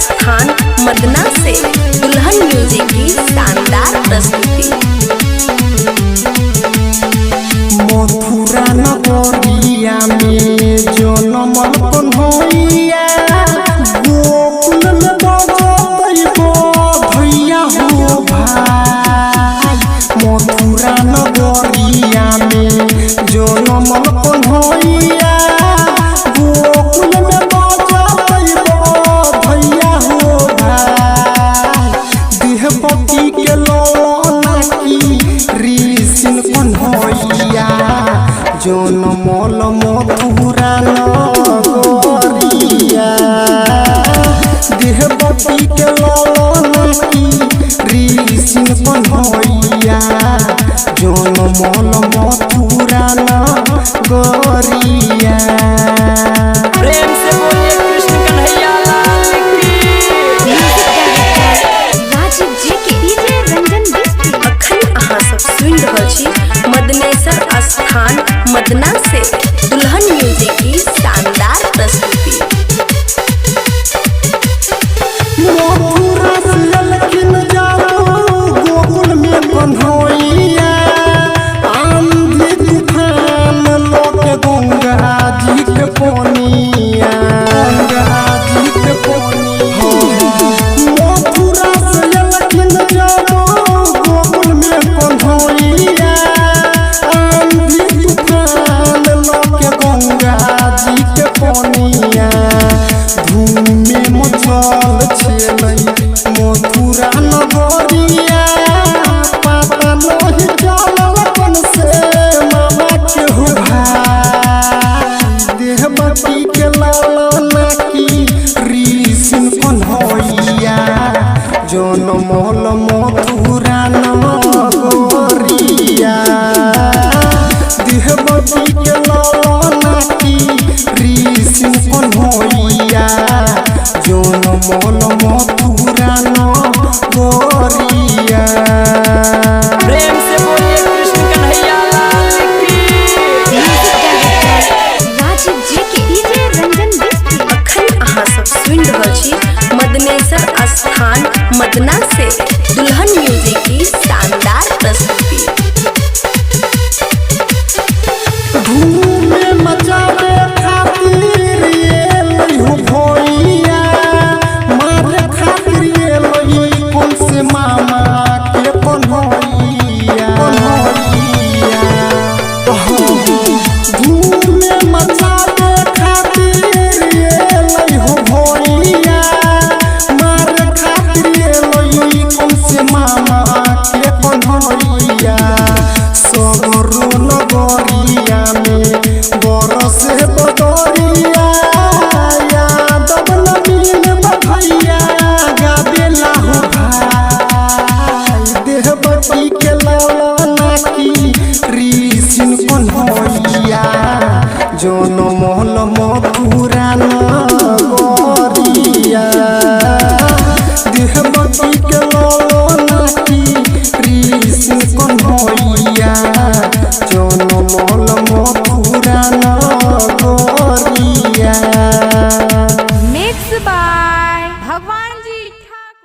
स्थान मदना से दुल्हन म्यूजिक की शानदार प्रस्तुति। मथुरा नगरिया में जनमल कन्हैया गोकुल में बजतैबो भैया हो भाई। मथुरा नगरिया में जनमल कन्हैया गोकुल में बजतैबो भैया हो भाई। देहपति के लौना की ऋषिन कन्हैया जनमल मथुरा नगरिया। देहपति के लौना की ऋषिन कन्हैया जनमल मथुरा नगरिया। प्रेम से बोलिए कृष्ण कन्हैया लाल की। राजीव जी के डीजे रंजन बिस्ती अखन अहाँ सब सुनि रहल छी मदनेसर स्थान मदना से दुल्हन म्यूजिक की शानदार प्रस्तुति। मथुरा से ललकिन जाओ गोकुल में कन्हैया आंधी तूफान लोके गंगा जी के पानिया। गंगा जी के पानिया मथुरा से ललकिन जाओ गोकुल में कन्हैया आंधी तूफान लोके गंगा जी के पानिया। धूमे मचल छेलै मथुरा नगरिया पता नहीं चलल कौन से मामा के हो भाई। देहपति के लौना की ऋषिन कन्हैया जनमल मथुरा नगरिया। देहपति के लौना की ऋषिन कन्हैया जनमल मथुरा नगरिया। प्रेम से बोलिए कृष्ण कन्हैया लाल की। राजीव जी के डीजे रंजन बिस्ती अखन अहाँ सब सुनि रहल छी मदनेसर स्थान मदना से दुल्हन म्यूजिक की शानदार प्रस्तुति। धूमे मचावे खातिर ये लइहो भैया मारे खातिर ये लई कौन से मामा के कन्हैया। धूमे मचावे खातिर ये लइहो भैया मारे खातिर ये लई कौन से मामा के कन्हैया।